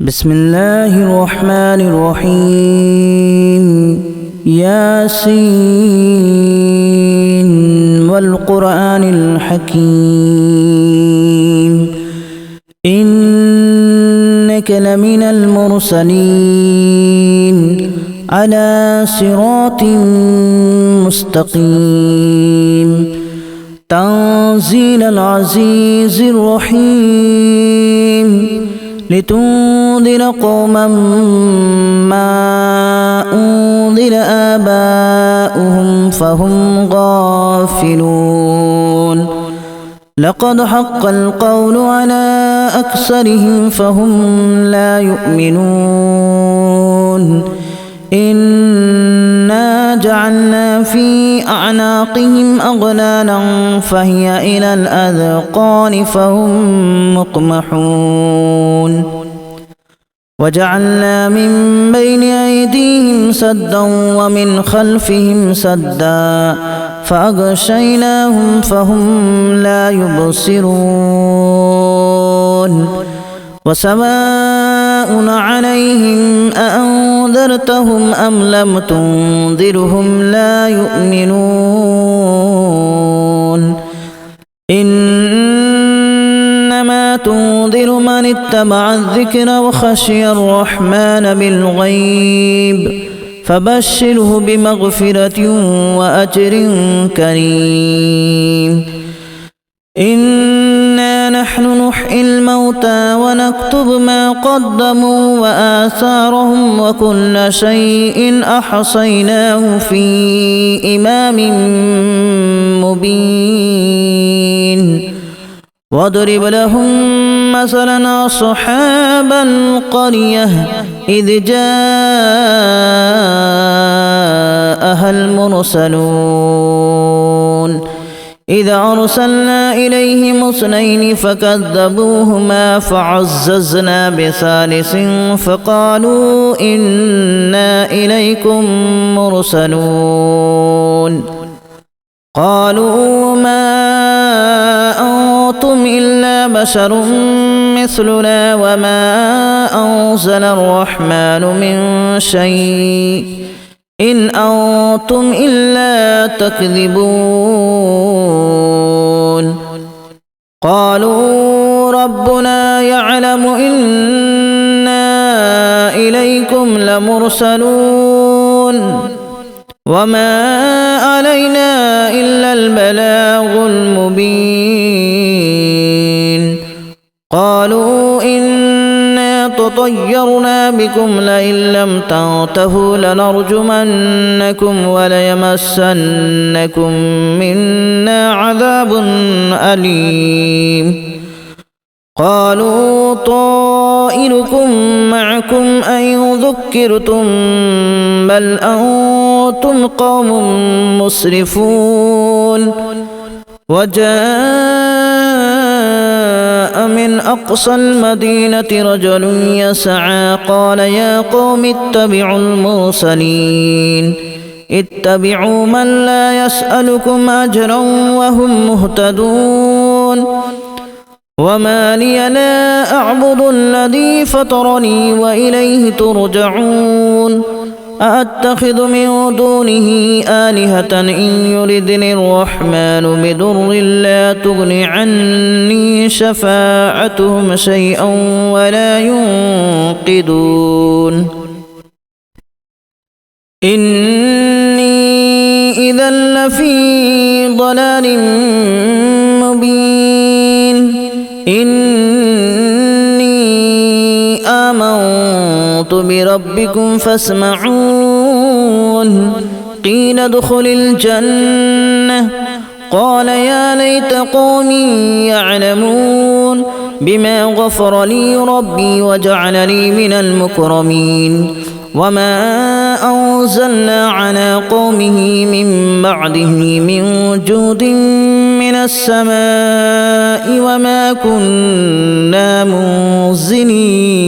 بسم الله الرحمن الرحيم ياسين والقرآن الحكيم إنك لمن المرسلين على صراط مستقيم تنزيل العزيز الرحيم لتنذر قوما ما أنذر آباؤهم فهم غافلون لقد حق القول على أكثرهم فهم لا يؤمنون إنا جعلنا في أعناقهم أغلالا فهي إلى الأذقان فهم مقمحون وجعلنا من بين أيديهم سدا ومن خلفهم سدا فأغشيناهم فهم لا يبصرون وسواء عليهم أأنذرتهم أم لم تنذرهم لا يؤمنون إنما تنذر من اتبع الذكر وخشي الرحمن بالغيب فبشره بمغفرة وأجر كريم إنا نحن نحيي الموتى ونكتب ما قدموا وآثارهم وكل شيء أحصيناه في إمام مبين واضرب لهم مثلا أصحاب القرية إذ جاءها المرسلون إذا أرسلنا إليهم اثنين فكذبوهما فعززنا بثالث فقالوا إنا إليكم مرسلون قالوا ما أنتم إلا بشر مثلنا وما أنزل الرحمن من شيء إن أنتم إلا تكذبون قالوا ربنا يعلم إنا إليكم لمرسلون وما علينا إلا البلاغ المبين قالوا إنا تطيرنا بكم لئن لم تنتهوا لنرجمنكم وليمسنكم منا عذاب أليم قالوا طائركم معكم أن ذكرتم بل أنتم قوم مسرفون وجاء من أقصى المدينة رجل يسعى قال يا قوم اتبعوا المرسلين اتبعوا من لا يسألكم أجرا وهم مهتدون وما لي لا أعبد الذي فطرني وإليه ترجعون أأتخذ من دونه آلهة إن يردني الرحمن بضر لا تغن عني شفاعتهم شيئا ولا ينقذون إني إذا لفي ضلال مبين إني آمنت بربكم فاسمعون قيل ادخل الجنة قال يا ليت قومي يعلمون بما غفر لي ربي وجعلني من المكرمين وما أنزلنا على قومه من بعده من جود من السماء وما كنا منزلين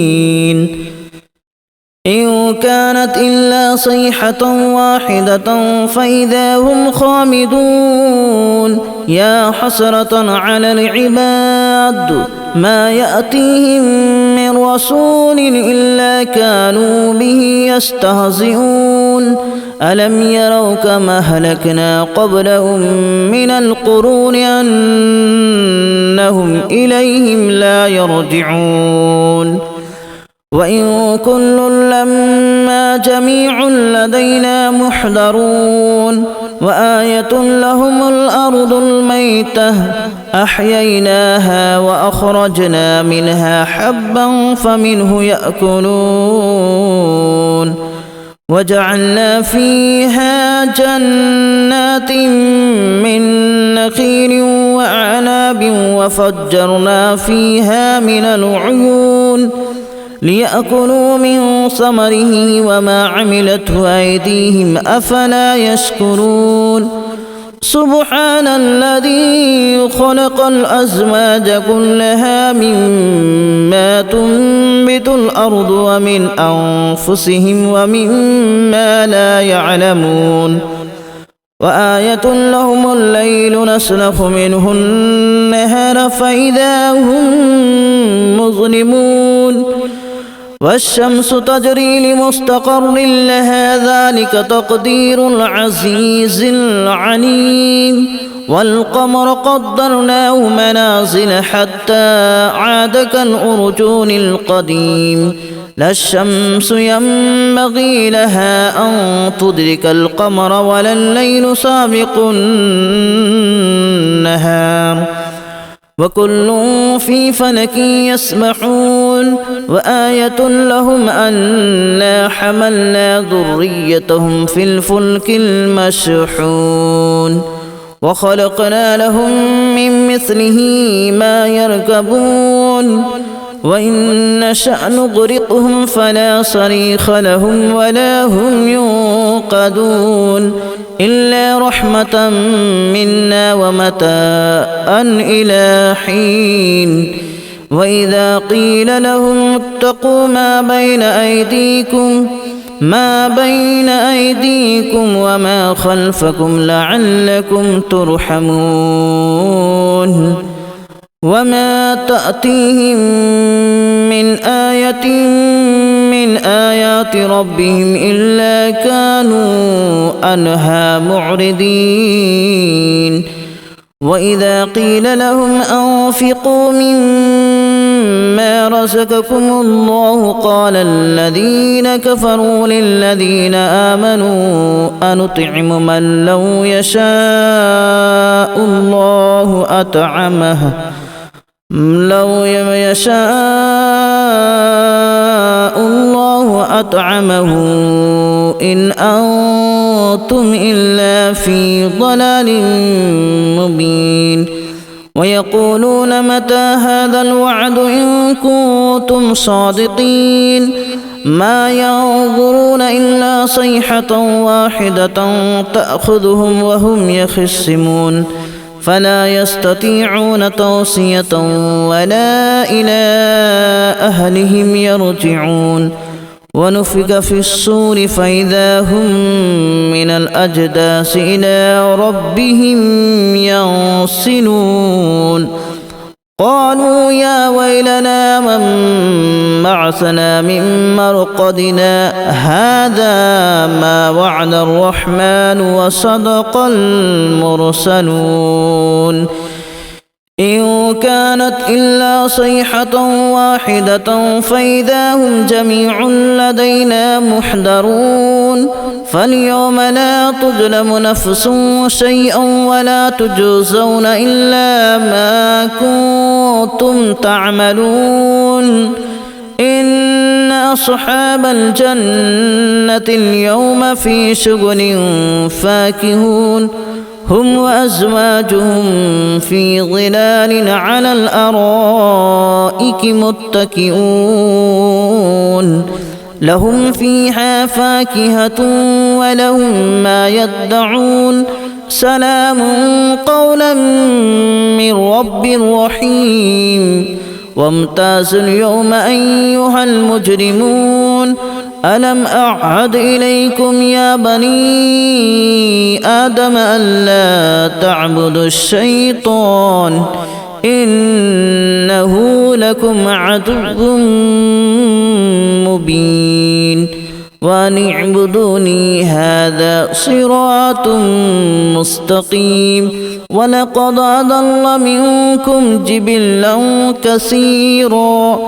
إن كانت إلا صيحة واحدة فإذا هم خامدون يا حسرة على العباد ما يأتيهم من رسول إلا كانوا به يستهزئون ألم يروا كما أهلكنا قبلهم من القرون أنهم إليهم لا يرجعون وإن كل لما جميع لدينا محضرون وآية لهم الأرض الميتة أحييناها وأخرجنا منها حبا فمنه يأكلون وجعلنا فيها جنات من نخيل وأعناب وفجرنا فيها من العيون ليأكلوا من ثمره وما عملته أيديهم أفلا يشكرون سبحان الذي خلق الأزواج كلها مما تنبت الأرض ومن أنفسهم ومما لا يعلمون وآية لهم الليل نسلخ منه النهار فإذا هم مظلمون والشمس تجري لمستقر لها ذلك تقدير العزيز العليم والقمر قدرناه منازل حتى عاد كالأرجون القديم لا الشمس ينبغي لها أن تدرك القمر ولا الليل سابق النهار وكل في فلك يسبحون وآية لهم أنا حملنا ذريتهم في الفلك المشحون وخلقنا لهم من مثله ما يركبون وإن نشأ نغرقهم فلا صريخ لهم ولا هم ينقذون إلا رحمة منا ومتاعا إلى حين وإذا قيل لهم اتقوا ما بين أيديكم وما خلفكم لعلكم ترحمون وما تأتيهم من آية من آيات ربهم إلا كانوا عنها معرضين وإذا قيل لهم أنفقوا مما رزقكم الله قال الذين كفروا للذين آمنوا أنطعم من لو يشاء الله أطعمه إن أنتم إلا في ضلال مبين ويقولون متى هذا الوعد إن كنتم صادقين ما ينظرون إلا صيحة واحدة تأخذهم وهم يخصمون فلا يستطيعون توصية ولا إلى أهلهم يرجعون ونفخ في الصور فإذا هم من الأجداث إلى ربهم ينسلون قالوا يا ويلنا من بعثنا من مرقدنا هذا ما وعد الرحمن وصدق المرسلون إن كانت إلا صيحة واحدة فإذا هم جميع لدينا محضرون فاليوم لا تظلم نفس شيئا ولا تجزون إلا ما كنتم تعملون إن أصحاب الجنة اليوم في شغل فاكهون هم وأزواجهم في ظلال على الأرائك متكئون لهم فيها فاكهة ولهم ما يدعون سلام قولا من رب رحيم وامتازوا اليوم أيها المجرمون ألم أعهد إليكم يا بني آدم ألا تعبدوا الشيطان إنه لكم عدو مبين وأن اعبدوني هذا صراط مستقيم ولقد أضل منكم جبلا كثيرا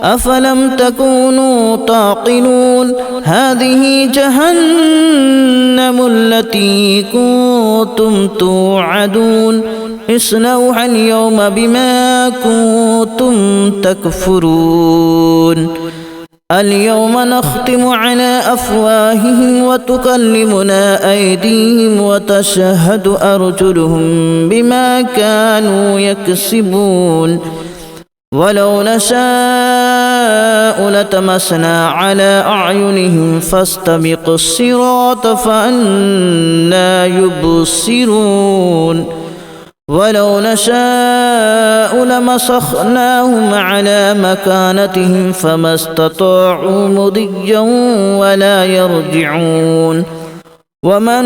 أفلم تكونوا تعقلون هذه جهنم التي كنتم توعدون اصلوها اليوم بما كنتم تكفرون اليوم نختم على أفواههم وتكلمنا أيديهم وتشهد أرجلهم بما كانوا يكسبون ولو نشاء لتمسنا على أعينهم فاستبقوا الصراط فأنى يبصرون ولو نشاء لمسخناهم على مكانتهم فما استطاعوا مضيا ولا يرجعون ومن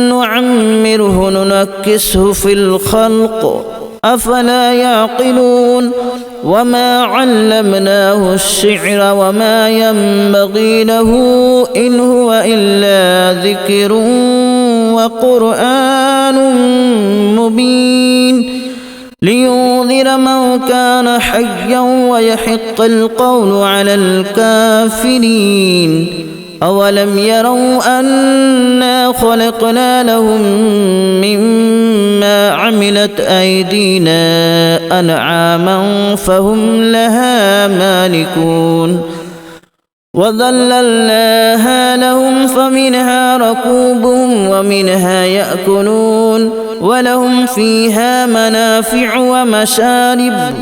نعمره ننكسه في الخلق أفلا يعقلون وما علمناه الشعر وما ينبغي له إن هو إلا ذكر وقرآن مبين لينذر من كان حيا ويحق القول على الكافرين أولم يروا أنا خلقنا لهم مما عملت أيدينا أنعاما فهم لها مالكون وذللناها لهم فمنها ركوبهم ومنها يأكلون ولهم فيها منافع ومشارب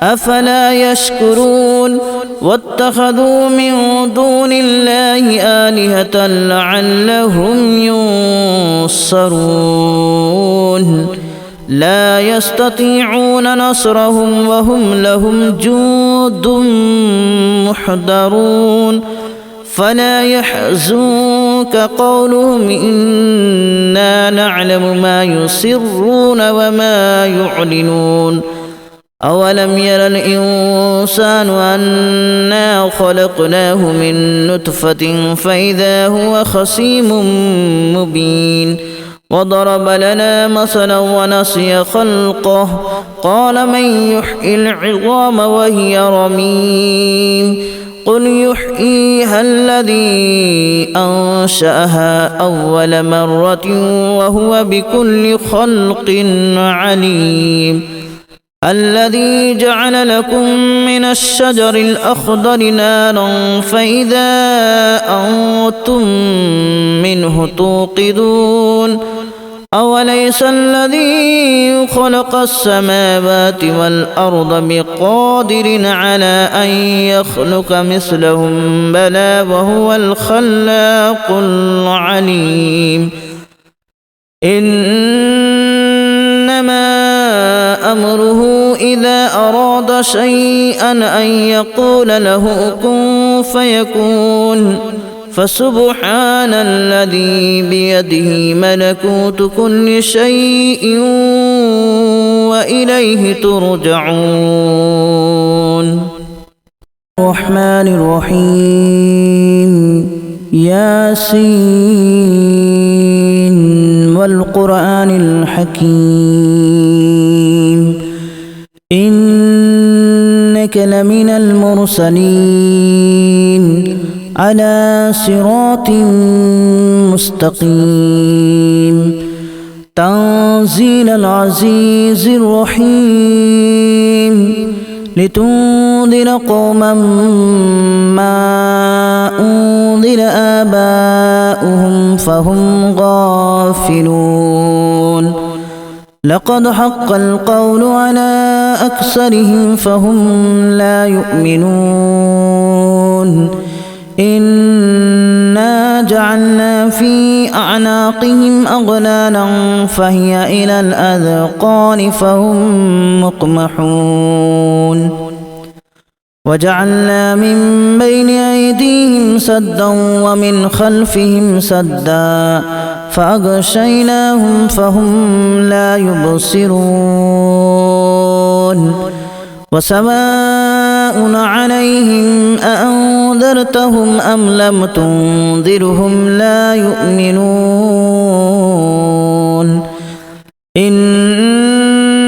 أفلا يشكرون واتخذوا من دون الله آلهة لعلهم ينصرون لا يستطيعون نصرهم وهم لهم جند محضرون فلا يحزنك قولهم إنا نعلم ما يسرون وما يعلنون أولم ير الإنسان أنا خلقناه من نطفة فإذا هو خصيم مبين وضرب لنا مثلا ونسي خلقه قال من يحيي العظام وهي رميم قل يحييها الذي أنشأها أول مرة وهو بكل خلق عليم الذي جعل لكم من الشجر الأخضر نارا فإذا أنتم منه توقدون أوليس الذي خلق السماوات والأرض بقادر على أن يخلق مثلهم بلى وهو الخلاق العليم إنما أمره إذا أراد شيئا أن يقول له كن فيكون فسبحان الذي بيده ملكوت كل شيء وإليه ترجعون الرحمن الرحيم ياسين والقرآن الحكيم إنك لمن المرسلين على صراط مستقيم تنزيل العزيز الرحيم لتنذر قوما ما أنذر آباؤهم فهم غافلون لقد حق القول على أكثرهم فهم لا يؤمنون إنا جعلنا في أعناقهم أغلالا فهي إلى الأذقان فهم مقمحون وجعلنا من بين أيديهم سدا ومن خلفهم سدا فأغشيناهم فهم لا يبصرون وسواء عليهم أأنذرتهم أم لم تنذرهم لا يؤمنون إنما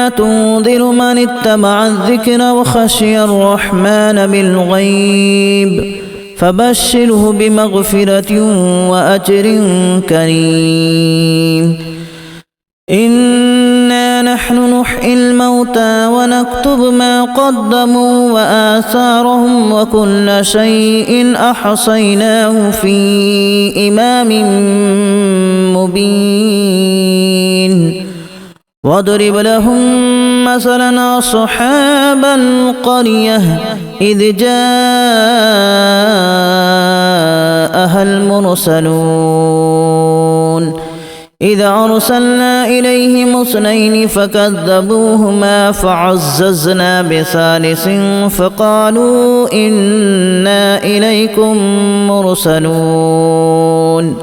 تنذر من اتبع الذكر وخشي الرحمن بالغيب فبشره بمغفرة وأجر كريم إنا نحن نحيي الموتى ونكتب ما قدموا وآثارهم وكل شيء أحصيناه في إمام مبين واضرب لهم مثلا أصحاب القرية إذ جاءها المرسلون إذا أرسلنا إليهم اثنين فكذبوهما فعززنا بثالث فقالوا إنا إليكم مرسلون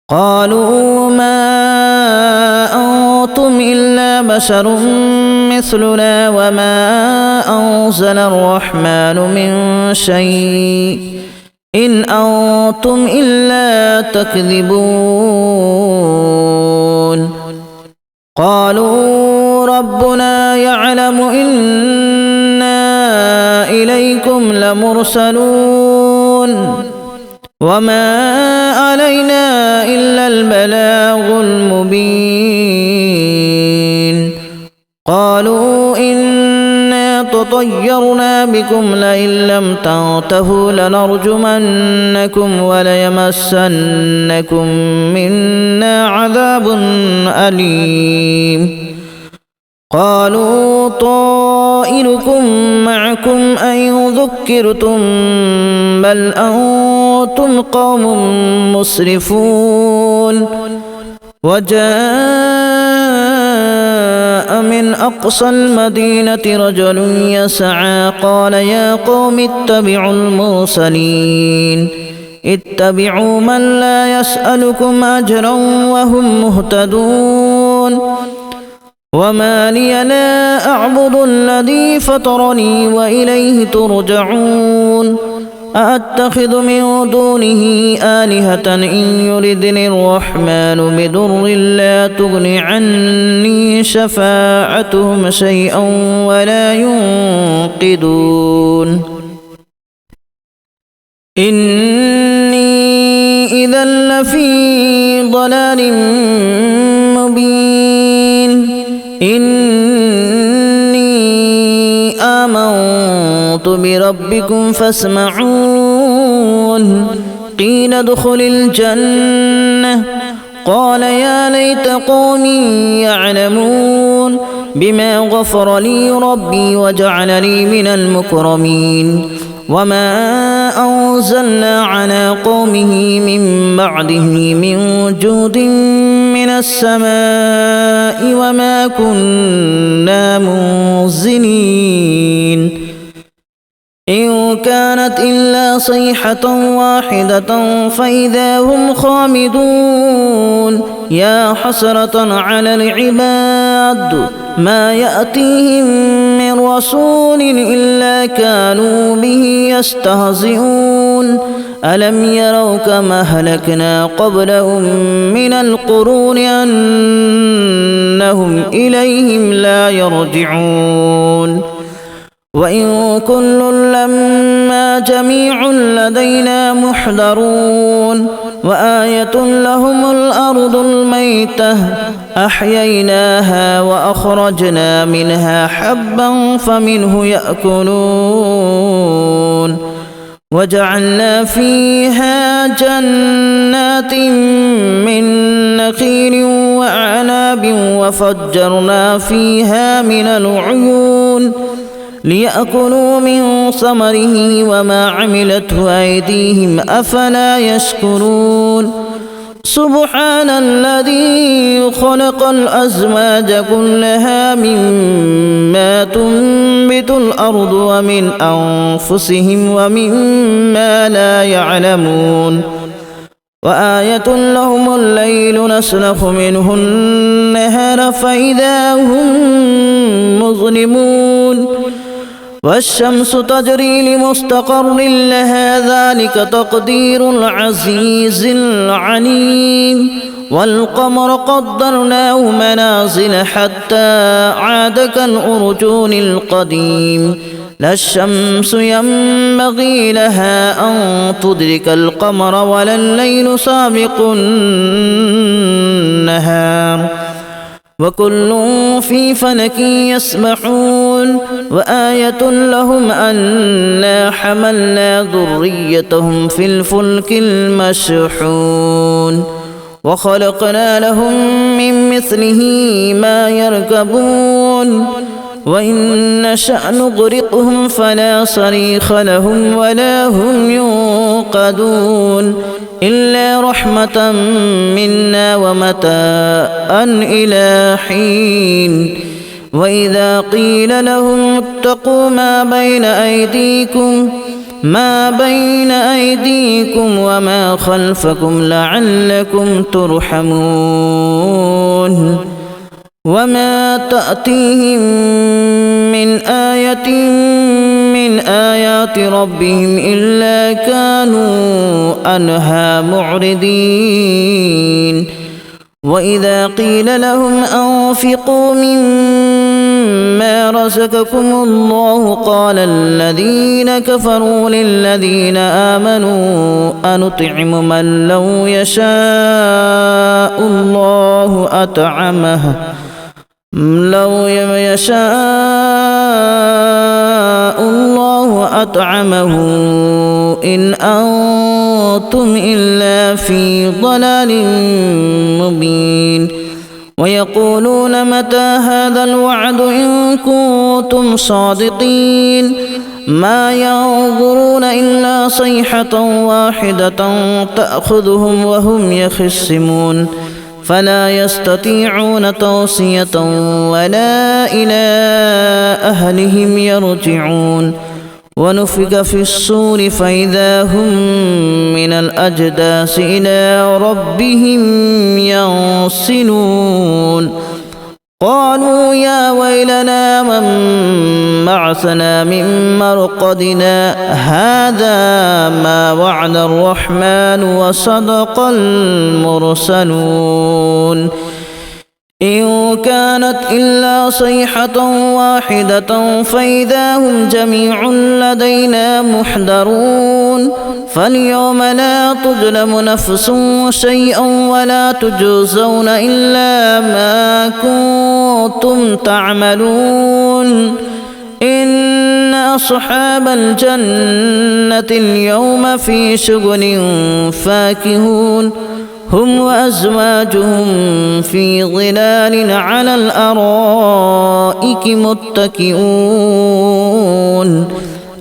قالوا ما أنتم إلا بشر مثلنا وما أنزل الرحمن من شيء إن أنتم إلا تكذبون قالوا ربنا يعلم إنا إليكم لمرسلون وما علينا إلا البلاغ المبين قالوا إنا تطيرنا بكم لئن لم تنتهوا لنرجمنكم وليمسنكم منا عذاب أليم قالوا طائركم معكم أن ذكرتم بل أنتم قوم مسرفون وجاء من أقصى المدينة رجل يسعى قال يا قوم اتبعوا المرسلين اتبعوا من لا يسألكم أجرا وهم مهتدون وما لي لا أعبد الذي فطرني وإليه ترجعون أأتخذ من دونه آلهة إن يردني الرحمن بضر لا تغن عني شفاعتهم شيئا ولا ينقذون إني إذا لفي ضلال مبين إني آمنت بربكم فاسمعون قيل ادخل الجنة قال يا ليت قومي يعلمون بما غفر لي ربي وجعلني من المكرمين وما أنزلنا على قومه من بعده من جود من السماء وما كنا منزلين إن كانت إلا صيحة واحدة فإذا هم خامدون يا حسرة على العباد ما يأتيهم من رسول إلا كانوا به يستهزئون ألم يروا كما أهلكنا قبلهم من القرون أنهم إليهم لا يرجعون وإن كل لما جميع لدينا محضرون وآية لهم الأرض الميتة أحييناها وأخرجنا منها حبا فمنه يأكلون وجعلنا فيها جنات من نخيل وأعناب وفجرنا فيها من العيون ليأكلوا من ثمره وما عملته أيديهم أفلا يشكرون سبحان الذي خلق الأزواج كلها مما تنبت الأرض ومن أنفسهم ومما لا يعلمون وآية لهم الليل نسلخ منه النهار فإذا هم مظلمون والشمس تجري لمستقر لها ذلك تقدير العزيز العليم والقمر قدرناه منازل حتى عاد كالأرجون القديم لا الشمس ينبغي لها أن تدرك القمر ولا الليل سابق النهار وكل في فلك يسبحون وآية لهم أنا حملنا ذريتهم في الفلك المشحون وخلقنا لهم من مثله ما يركبون وإن نشأ نغرقهم فلا صريخ لهم ولا هم ينقذون إلا رحمة منا ومتاعا إلى حين وإذا قيل لهم اتقوا ما بين أيديكم وما خلفكم لعلكم ترحمون وما تأتيهم من آية من آيات ربهم إلا كانوا عنها معرضين وإذا قيل لهم أنفقوا مما رزقكم الله قال الذين كفروا للذين آمنوا أنطعم من لو يشاء الله أطعمه إن أنتم إلا في ضلال مبين ويقولون متى هذا الوعد إن كنتم صادقين ما ينظرون إلا صيحة واحدة تأخذهم وهم يخصمون فلا يستطيعون توصية ولا إلى أهلهم يرجعون ونفخ في الصور فإذا هم من الأجداث إلى ربهم ينسلون قالوا يا ويلنا من بعثنا من مرقدنا هذا ما وعد الرحمن وصدق المرسلون إن كانت إلا صيحة واحدة فإذا هم جميع لدينا محضرون فاليوم لا تظلم نفس شيئا ولا تجزون إلا ما كنتم تعملون إن أصحاب الجنة اليوم في شغل فاكهون هم وأزواجهم في ظلال على الأرائك متكئون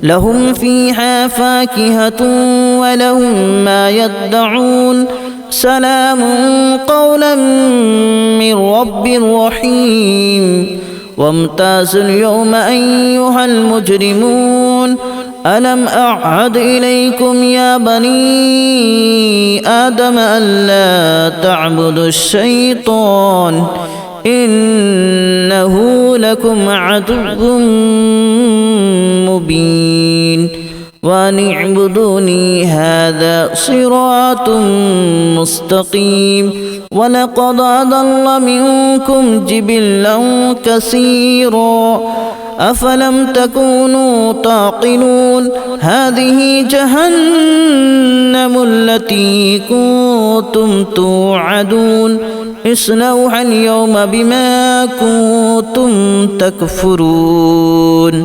لهم فيها فاكهة ولهم ما يدعون سلام قولا من رب رحيم وامتازوا اليوم أيها المجرمون ألم أعهد إليكم يا بني آدم ألا تعبدوا الشيطان إنه لكم عدو مبين وأن اعبدوني هذا صراط مستقيم ولقد أضل منكم جبلا كثيرا أفلم تكونوا تعقلون هذه جهنم التي كنتم توعدون اصلوها اليوم بما كنتم تكفرون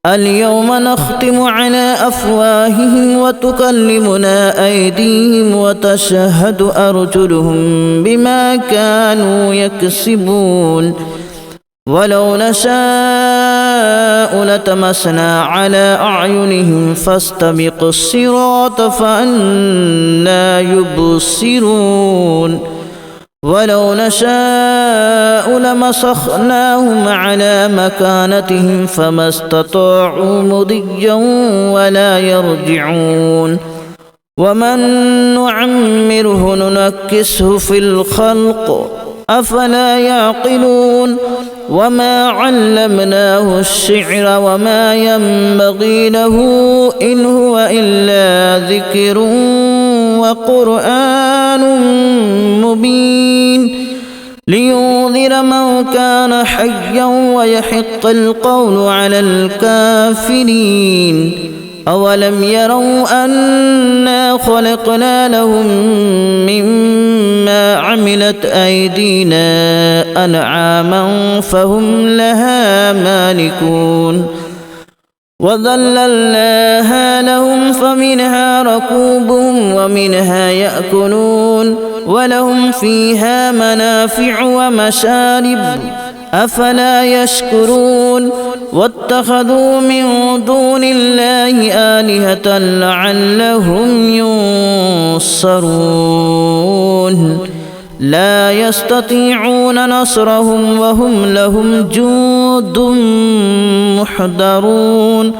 اليوم نختم على أفواههم وتكلمنا أيديهم وتشهد أرجلهم بما كانوا يكسبون ولو نشاء لتمسنا على أعينهم فاستبقوا الصراط فأنى يبصرون ولو نشاء لمسخناهم على مكانتهم فما استطاعوا مضيا ولا يرجعون ومن نعمره ننكسه في الخلق أفلا يعقلون وما علمناه الشعر وما ينبغي له إن هو إلا ذكر وقرآن مبين لينذر من كان حيا ويحق القول على الكافرين أولم يروا أنا خلقنا لهم مما عملت أيدينا أنعاما فهم لها مالكون وذللناها لهم فمنها ركوبهم ومنها يأكلون ولهم فيها منافع ومشارب أفلا يشكرون واتخذوا من دون الله آلهة لعلهم ينصرون لا يستطيعون نصرهم وهم لهم جند محضرون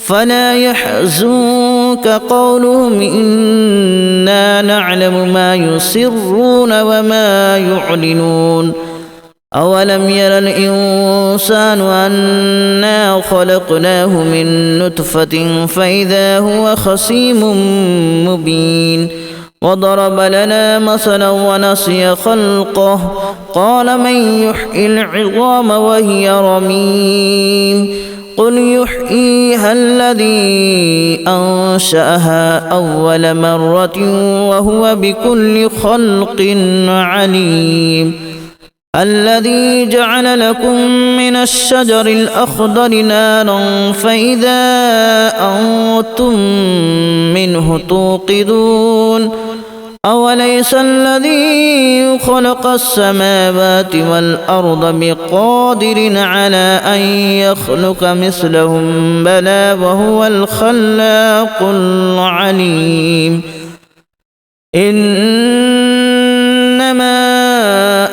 فلا يحزنك قولهم إنا نعلم ما يسرون وما يعلنون أولم ير الإنسان أنا خلقناه من نطفة فإذا هو خصيم مبين وضرب لنا مثلا ونسي خلقه قال من يحيي العظام وهي رميم قل يحييها الذي أنشأها أول مرة وهو بكل خلق عليم الذي جعل لكم من الشجر الأخضر نارا فإذا أنتم منه توقدون أوليس الذي خلق السماوات والأرض بقادر على أن يخلق مثلهم بلى وهو الخلاق العليم إنما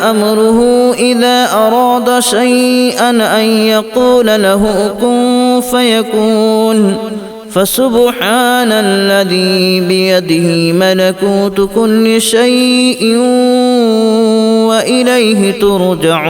أمره إذا أراد شيئا أن يقول له كن فيكون فسبحان الذي بيده ملكوت كل شيء وإليه ترجعون